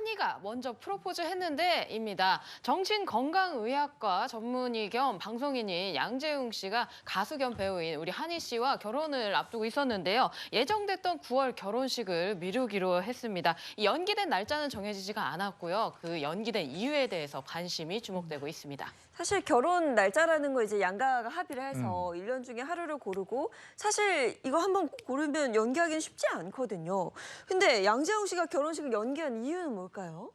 한이가 먼저 프로포즈 했는데입니다. 정신건강의학과 전문의 겸 방송인인 양재웅 씨가 가수 겸 배우인 우리 한이 씨와 결혼을 앞두고 있었는데요. 예정됐던 9월 결혼식을 미루기로 했습니다. 이 연기된 날짜는 정해지지가 않았고요. 그 연기된 이유에 대해서 관심이 주목되고 있습니다. 사실 결혼 날짜라는 거 이제 양가가 합의를 해서 1년 중에 하루를 고르고 사실 이거 한번 고르면 연기하기는 쉽지 않거든요. 근데 양재웅 씨가 결혼식을 연기한 이유는 뭘까요?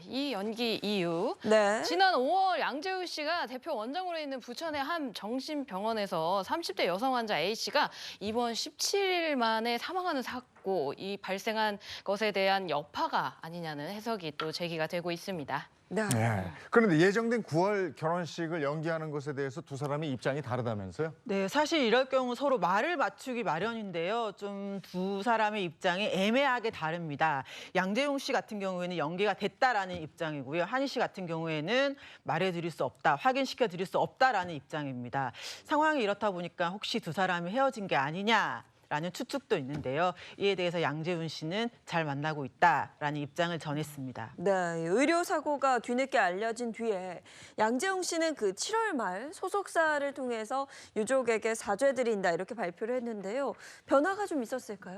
이 연기 이유. 네. 지난 5월 양재우 씨가 대표 원장으로 있는 부천의 한 정신병원에서 30대 여성 환자 A씨가 입원 17일 만에 사망하는 사고, 이 발생한 것에 대한 여파가 아니냐는 해석이 또 제기가 되고 있습니다. 네. 네. 그런데 예정된 9월 결혼식을 연기하는 것에 대해서 두 사람의 입장이 다르다면서요? 네, 사실 이럴 경우 서로 말을 맞추기 마련인데요. 좀 두 사람의 입장이 애매하게 다릅니다. 양재용 씨 같은 경우에는 연기가 됐다라는 입장이고요. 한희 씨 같은 경우에는 말해드릴 수 없다, 확인시켜드릴 수 없다라는 입장입니다. 상황이 이렇다 보니까 혹시 두 사람이 헤어진 게 아니냐? 라는 추측도 있는데요. 이에 대해서 양재훈 씨는 잘 만나고 있다라는 입장을 전했습니다. 네, 의료 사고가 뒤늦게 알려진 뒤에 양재웅 씨는 그 7월 말 소속사를 통해서 유족에게 사죄드린다 이렇게 발표를 했는데요. 변화가 좀 있었을까요?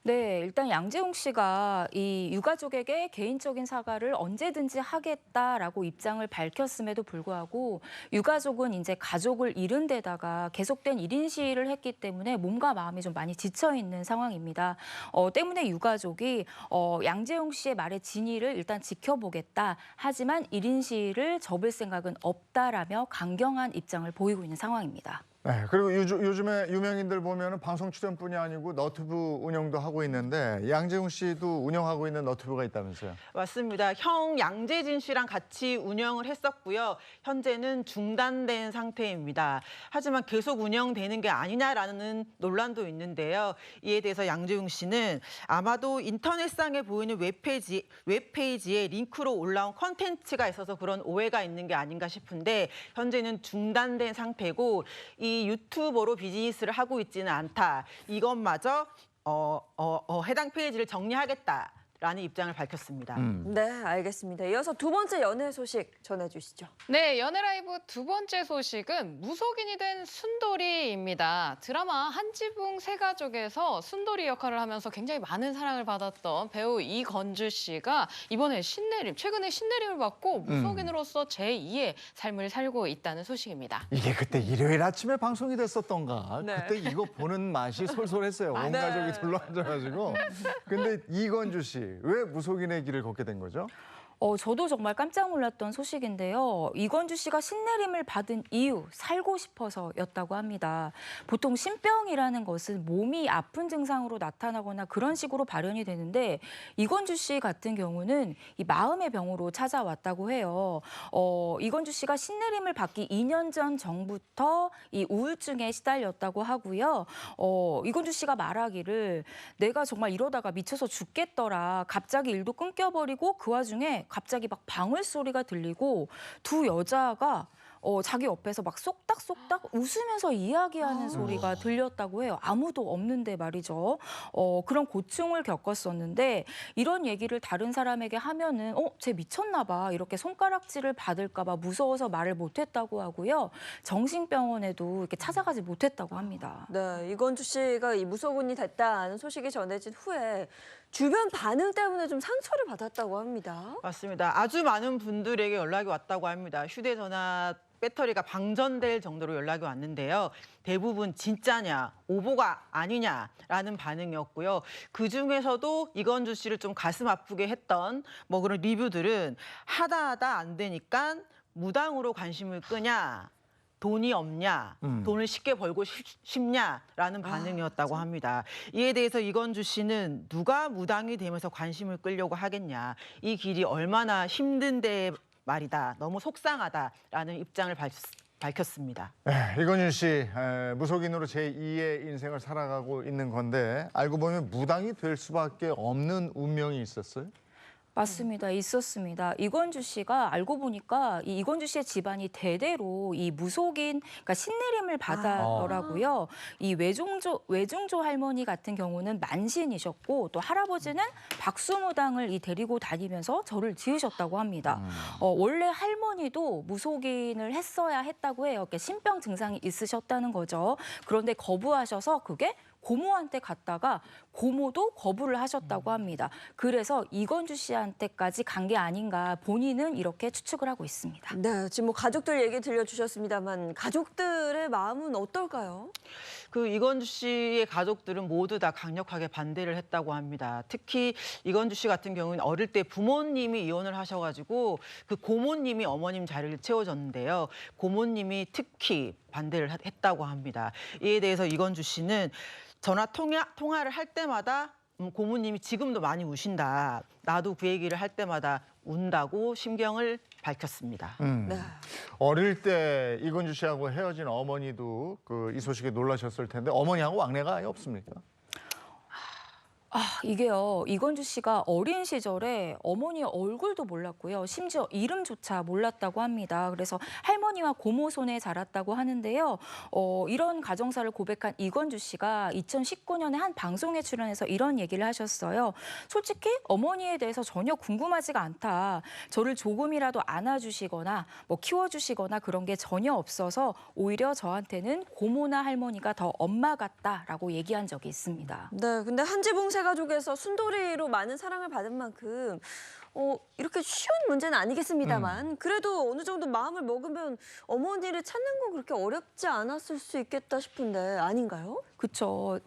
네, 일단 양재웅 씨가 이 유가족에게 개인적인 사과를 언제든지 하겠다라고 입장을 밝혔음에도 불구하고 유가족은 이제 가족을 잃은 데다가 계속된 1인 시위를 했기 때문에 몸과 마음이 좀 많이 지쳐 있는 상황입니다. 때문에 유가족이 양재웅 씨의 말의 진위를 일단 지켜보겠다. 하지만 1인 시위를 접을 생각은 없다라며 강경한 입장을 보이고 있는 상황입니다. 네, 그리고 요즘에 유명인들 보면은 방송 출연뿐이 아니고 너튜브 운영도 하고 있는데 양재웅 씨도 운영하고 있는 너튜브가 있다면서요? 맞습니다. 형 양재진 씨랑 같이 운영을 했었고요. 현재는 중단된 상태입니다. 하지만 계속 운영되는 게 아니냐라는 논란도 있는데요. 이에 대해서 양재웅 씨는 아마도 인터넷상에 보이는 웹페이지에 링크로 올라온 컨텐츠가 있어서 그런 오해가 있는 게 아닌가 싶은데 현재는 중단된 상태고 이 유튜버로 비즈니스를 하고 있지는 않다. 이것마저 해당 페이지를 정리하겠다. 라는 입장을 밝혔습니다. 네, 알겠습니다. 이어서 두 번째 연애 소식 전해주시죠. 네, 연애라이브 두 번째 소식은 무속인이 된 순돌이입니다. 드라마 한지붕 새가족에서 순돌이 역할을 하면서 굉장히 많은 사랑을 받았던 배우 이건주 씨가 이번에 최근에 신내림을 받고 무속인으로서 제2의 삶을 살고 있다는 소식입니다. 이게 그때 일요일 아침에 방송이 됐었던가? 네. 그때 이거 보는 맛이 솔솔했어요. 온 가족이 둘러앉아가지고. 근데 이건주 씨, 왜 무속인의 길을 걷게 된 거죠? 저도 정말 깜짝 놀랐던 소식인데요. 이건주 씨가 신내림을 받은 이유, 살고 싶어서였다고 합니다. 보통 신병이라는 것은 몸이 아픈 증상으로 나타나거나 그런 식으로 발현이 되는데 이건주 씨 같은 경우는 이 마음의 병으로 찾아왔다고 해요. 이건주 씨가 신내림을 받기 2년 전 정부터 이 우울증에 시달렸다고 하고요. 이건주 씨가 말하기를 내가 정말 이러다가 미쳐서 죽겠더라. 갑자기 일도 끊겨버리고 그 와중에 갑자기 막 방울 소리가 들리고 두 여자가 자기 옆에서 막 쏙닥쏙닥 웃으면서 이야기하는 소리가 들렸다고 해요. 아무도 없는데 말이죠. 그런 고충을 겪었었는데 이런 얘기를 다른 사람에게 하면은 쟤 미쳤나 봐. 이렇게 손가락질을 받을까 봐 무서워서 말을 못했다고 하고요. 정신병원에도 이렇게 찾아가지 못했다고 합니다. 네, 이건주 씨가 이 무속인이 됐다는 소식이 전해진 후에 주변 반응 때문에 좀 상처를 받았다고 합니다. 맞습니다. 아주 많은 분들에게 연락이 왔다고 합니다. 휴대전화 배터리가 방전될 정도로 연락이 왔는데요. 대부분 진짜냐, 오보가 아니냐라는 반응이었고요. 그중에서도 이건주 씨를 좀 가슴 아프게 했던 뭐 그런 리뷰들은 하다 안 되니까 무당으로 관심을 끄냐, 돈이 없냐, 돈을 쉽게 벌고 싶냐라는 반응이었다고 합니다. 이에 대해서 이건주 씨는 누가 무당이 되면서 관심을 끌려고 하겠냐, 이 길이 얼마나 힘든데 말이다, 너무 속상하다라는 입장을 밝혔습니다. 이건주 씨, 무속인으로 제2의 인생을 살아가고 있는 건데 알고 보면 무당이 될 수밖에 없는 운명이 있었어요? 맞습니다. 있었습니다. 이건주 씨가 알고 보니까 이 이건주 씨의 집안이 대대로 이 무속인, 그러니까 신내림을 받았더라고요. 이 외중조 할머니 같은 경우는 만신이셨고 또 할아버지는 박수무당을 데리고 다니면서 절을 지으셨다고 합니다. 원래 할머니도 무속인을 했어야 했다고 해요. 그러니까 신병 증상이 있으셨다는 거죠. 그런데 거부하셔서 그게 고모한테 갔다가 고모도 거부를 하셨다고 합니다. 그래서 이건주 씨한테까지 간 게 아닌가 본인은 이렇게 추측을 하고 있습니다. 네, 지금 뭐 가족들 얘기 들려주셨습니다만 가족들의 마음은 어떨까요? 그 이건주 씨의 가족들은 모두 다 강력하게 반대를 했다고 합니다. 특히 이건주 씨 같은 경우는 어릴 때 부모님이 이혼을 하셔가지고 그 고모님이 어머님 자리를 채워줬는데요. 고모님이 특히 반대를 했다고 합니다. 이에 대해서 이건주 씨는 전화 통화를 할 때마다 고모님이 지금도 많이 우신다. 나도 그 얘기를 할 때마다 운다고 심경을 밝혔습니다. 네. 어릴 때 이건주 씨하고 헤어진 어머니도 이 소식에 놀라셨을 텐데 어머니하고 왕래가 아예 없습니까? 이게요. 이건주 씨가 어린 시절에 어머니의 얼굴도 몰랐고요. 심지어 이름조차 몰랐다고 합니다. 그래서 할머니와 고모 손에 자랐다고 하는데요. 이런 가정사를 고백한 이건주 씨가 2019년에 한 방송에 출연해서 이런 얘기를 하셨어요. 솔직히 어머니에 대해서 전혀 궁금하지가 않다. 저를 조금이라도 안아주시거나 뭐 키워주시거나 그런 게 전혀 없어서 오히려 저한테는 고모나 할머니가 더 엄마 같다라고 얘기한 적이 있습니다. 네, 근데 한지붕 세 가족에서 순돌이로 많은 사랑을 받은 만큼 이렇게 쉬운 문제는 아니겠습니다만 그래도 어느 정도 마음을 먹으면 어머니를 찾는 건 그렇게 어렵지 않았을 수 있겠다 싶은데 아닌가요? 그렇죠.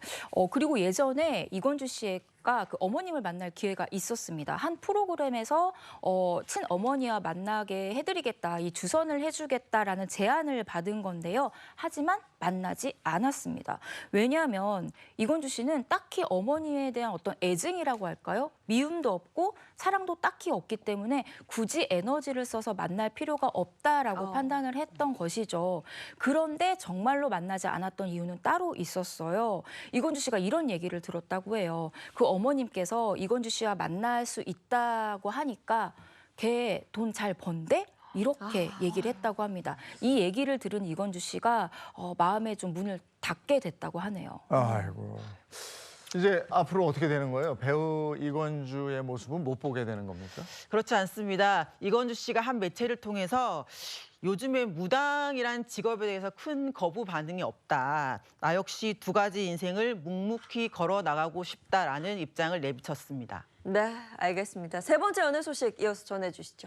그리고 예전에 이건주 씨가 그 어머님을 만날 기회가 있었습니다. 한 프로그램에서 친어머니와 만나게 해드리겠다, 이 주선을 해주겠다라는 제안을 받은 건데요. 하지만 만나지 않았습니다. 왜냐하면 이건주 씨는 딱히 어머니에 대한 어떤 애증이라고 할까요? 미움도 없고 사랑도 딱히 없기 때문에 굳이 에너지를 써서 만날 필요가 없다라고 판단을 했던 것이죠. 그런데 정말로 만나지 않았던 이유는 따로 있었어요. 이건주 씨가 이런 얘기를 들었다고 해요. 그 어머님께서 이건주 씨와 만날 수 있다고 하니까 걔 돈 잘 번대? 이렇게 얘기를 했다고 합니다. 이 얘기를 들은 이건주 씨가 마음에 좀 문을 닫게 됐다고 하네요. 아이고. 이제 앞으로 어떻게 되는 거예요? 배우 이건주의 모습은 못 보게 되는 겁니까? 그렇지 않습니다. 이건주 씨가 한 매체를 통해서 요즘에 무당이란 직업에 대해서 큰 거부 반응이 없다. 나 역시 두 가지 인생을 묵묵히 걸어 나가고 싶다라는 입장을 내비쳤습니다. 네, 알겠습니다. 세 번째 연애 소식 이어서 전해주시죠.